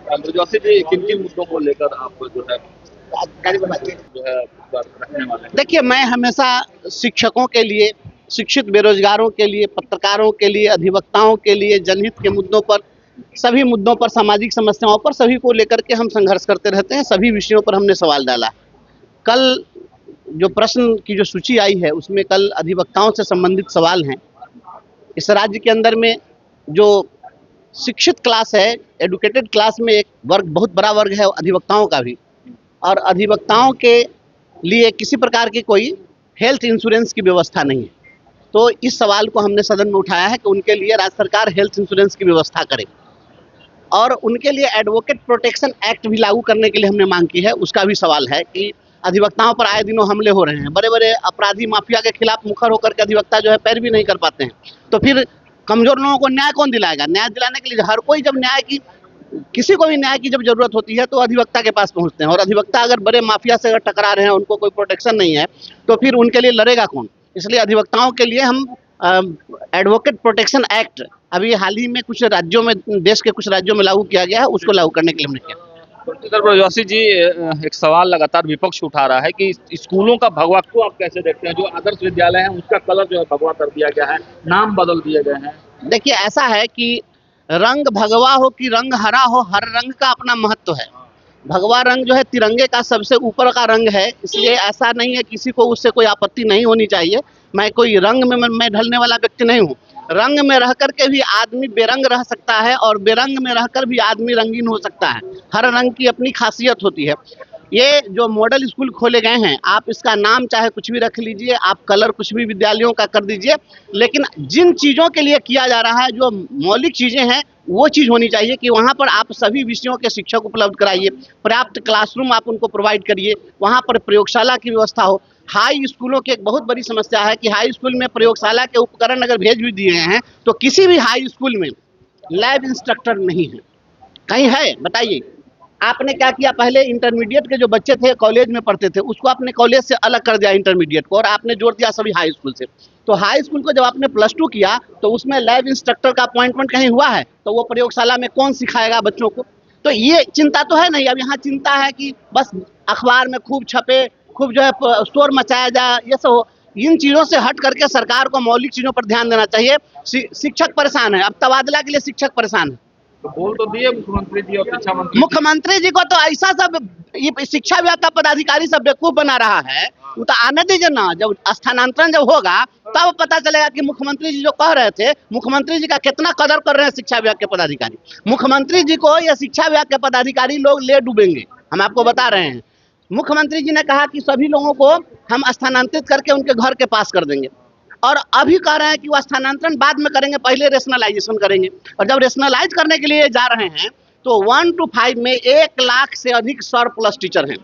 जोशी जी, किन किन मुद्दों को लेकर आप जो है रखने वाले हैं? देखिए, मैं हमेशा शिक्षकों के लिए, शिक्षित बेरोजगारों के लिए, पत्रकारों के लिए, अधिवक्ताओं के लिए, जनहित के मुद्दों पर, सभी मुद्दों पर, सामाजिक समस्याओं पर, सभी को लेकर के हम संघर्ष करते रहते हैं। सभी विषयों पर हमने सवाल डाला। कल जो प्रश्न की जो सूची आई है उसमें कल अधिवक्ताओं से संबंधित सवाल हैं। इस राज्य के अंदर में जो शिक्षित क्लास है, एडुकेटेड क्लास में एक वर्ग, बहुत बड़ा वर्ग है अधिवक्ताओं का भी, और अधिवक्ताओं के लिए किसी प्रकार की कोई हेल्थ इंश्योरेंस की व्यवस्था नहीं है। तो इस सवाल को हमने सदन में उठाया है कि उनके लिए राज्य सरकार हेल्थ इंश्योरेंस की व्यवस्था करे, और उनके लिए एडवोकेट प्रोटेक्शन एक्ट भी लागू करने के लिए हमने मांग की है। उसका भी सवाल है कि अधिवक्ताओं पर आए दिनों हमले हो रहे हैं। बड़े बड़े अपराधी माफिया के खिलाफ मुखर होकर के अधिवक्ता जो है पैर भी नहीं कर पाते हैं। तो फिर कमजोर लोगों को न्याय कौन दिलाएगा? न्याय दिलाने के लिए हर कोई, जब न्याय की, किसी को भी न्याय की जब जरूरत होती है तो अधिवक्ता के पास पहुंचते हैं, और अधिवक्ता अगर बड़े माफिया से अगर टकरा रहे हैं, उनको कोई प्रोटेक्शन नहीं है, तो फिर उनके लिए लड़ेगा कौन? इसलिए अधिवक्ताओं के लिए हम एडवोकेट प्रोटेक्शन एक्ट अभी हाल ही में कुछ राज्यों में, देश के कुछ राज्यों में लागू किया गया है, उसको लागू करने के लिए हमने किया। प्रोफेसर जोशी जी, एक सवाल लगातार विपक्ष उठा रहा है कि स्कूलों का भगवा को आप कैसे देखते हैं? जो आदर्श विद्यालय है उसका कलर जो है भगवा कर दिया गया है, नाम बदल दिए गए हैं। देखिए, ऐसा है कि रंग भगवा हो कि रंग हरा हो, हर रंग का अपना महत्व है। भगवा रंग जो है तिरंगे का सबसे ऊपर का रंग है, इसलिए ऐसा नहीं है, किसी को उससे कोई आपत्ति नहीं होनी चाहिए। मैं कोई रंग में मैं ढलने वाला व्यक्ति नहीं हूँ। रंग में रह करके भी आदमी बेरंग रह सकता है, और बेरंग में रहकर भी आदमी रंगीन हो सकता है। हर रंग की अपनी खासियत होती है। ये जो मॉडल स्कूल खोले गए हैं, आप इसका नाम चाहे कुछ भी रख लीजिए, आप कलर कुछ भी विद्यालयों का कर दीजिए, लेकिन जिन चीज़ों के लिए किया जा रहा है, जो मौलिक चीज़ें हैं, वो चीज़ होनी चाहिए कि वहाँ पर आप सभी विषयों के शिक्षक उपलब्ध कराइए, पर्याप्त क्लासरूम आप उनको प्रोवाइड करिए, वहाँ पर प्रयोगशाला की व्यवस्था हो। हाई स्कूलों की एक बहुत बड़ी समस्या है कि हाई स्कूल में प्रयोगशाला के उपकरण अगर भेज भी दिए हैं, तो किसी भी हाई स्कूल में लैब इंस्ट्रक्टर नहीं है। कहीं है? बताइए। आपने क्या किया? पहले इंटरमीडिएट के जो बच्चे थे, कॉलेज में पढ़ते थे, उसको आपने कॉलेज से अलग कर दिया, इंटरमीडिएट को, और आपने जोड़ दिया सभी हाई स्कूल से। तो हाई स्कूल को जब आपने +2 किया तो उसमें लैब इंस्ट्रक्टर का अपॉइंटमेंट कहीं हुआ है? तो वो प्रयोगशाला में कौन सिखाएगा बच्चों को? तो ये चिंता तो है नहीं। अब यहाँ चिंता है कि बस अखबार में खूब छपे, खूब जो है शोर मचाया जाए, ये सब हो। इन चीज़ों से हट करके सरकार को मौलिक चीज़ों पर ध्यान देना चाहिए। शिक्षक परेशान है, अब तबादला के लिए शिक्षक परेशान है। तो बोल तो दिए मुख्यमंत्री जी और शिक्षा मंत्री। मुख्यमंत्री जी को तो ऐसा सब ये शिक्षा विभाग का पदाधिकारी सब बेवकूफ बना रहा है। वो तो आने दीजिए ना, जब स्थानांतरण जब होगा तब पता चलेगा कि मुख्यमंत्री जी जो कह रहे थे, मुख्यमंत्री जी का कितना कदर कर रहे हैं शिक्षा विभाग के पदाधिकारी। मुख्यमंत्री जी को या शिक्षा विभाग के पदाधिकारी लोग ले डूबेंगे, हम आपको बता रहे हैं। मुख्यमंत्री जी ने कहा कि सभी लोगों को हम स्थानांतरित करके उनके घर के पास कर देंगे, और अभी कह रहे हैं कि वो स्थानांतरण बाद में करेंगे, पहले रेशनलाइजेशन करेंगे। और जब रेशनलाइज करने के लिए जा रहे हैं तो 1 to 5 में 1 लाख से अधिक सरप्लस टीचर हैं।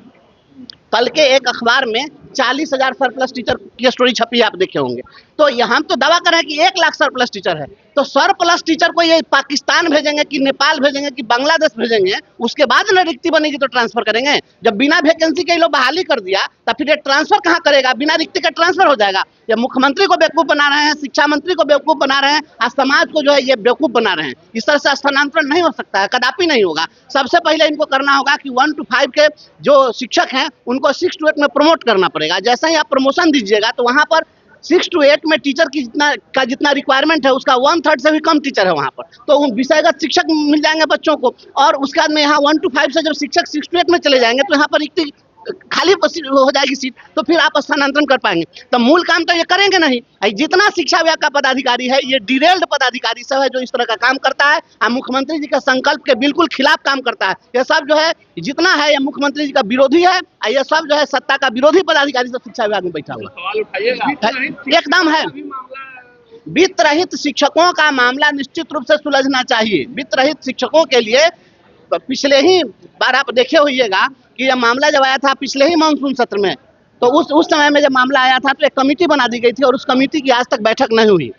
कल के एक अखबार में 40,000 सरप्लस टीचर की स्टोरी छपी है, आप देखे होंगे। तो हम तो दावा कर रहे हैं कि 1 लाख सरप्लस टीचर है। तो सरप्लस टीचर को ये पाकिस्तान भेजेंगे कि नेपाल भेजेंगे कि बांग्लादेश भेजेंगे? उसके बाद ना रिक्ति बनेगी तो ट्रांसफर करेंगे। जब बिना वैकेंसी के लोग बहाली कर दिया तो फिर ये ट्रांसफर कहाँ करेगा? बिना रिक्ति का ट्रांसफर हो जाएगा। ये मुख्यमंत्री को बेवकूफ बना रहे हैं, शिक्षा मंत्री को बेवकूफ बना रहे हैं, और समाज को जो है ये बेवकूफ बना रहे हैं। इस तरह से स्थानांतरण नहीं हो सकता है, कदापि नहीं होगा। सबसे पहले इनको करना होगा कि 1 to 5 के जो शिक्षक हैं उनको 6 to 8 में प्रमोट करना पड़ेगा। जैसे ही आप प्रमोशन दीजिएगा तो वहाँ पर 6 to 8 में टीचर की जितना रिक्वायरमेंट है उसका 1/3 से भी कम टीचर है वहाँ पर, तो विषयगत शिक्षक मिल जाएंगे बच्चों को। और उसके बाद में यहाँ 1 to 5 से जब शिक्षक 6 to 8 में चले जाएंगे तो यहाँ पर रिक्ति खाली हो जाएगी सीट, तो फिर आप स्थानांतरण कर पाएंगे। तो मूल काम तो ये करेंगे नहीं। जितना शिक्षा विभाग का पदाधिकारी है ये डिरेल्ड पदाधिकारी सब है जो इस तरह का काम करता है, और मुख्यमंत्री जी के संकल्प के बिल्कुल खिलाफ काम करता है। ये सब जो है जितना है ये मुख्यमंत्री जी का विरोधी है, और ये सब जो है सत्ता का विरोधी पदाधिकारी सब शिक्षा विभाग में बैठा हुआ सवाल उठाइएगा एकदम है। वित्त रहित शिक्षकों का मामला निश्चित रूप से सुलझना चाहिए। वित्त रहित शिक्षकों के लिए पिछले ही बार आप देखे होइएगा कि यह मामला जब आया था पिछले ही मानसून सत्र में, तो उस समय में जब मामला आया था तो एक कमेटी बना दी गई थी, और उस कमेटी की आज तक बैठक नहीं हुई।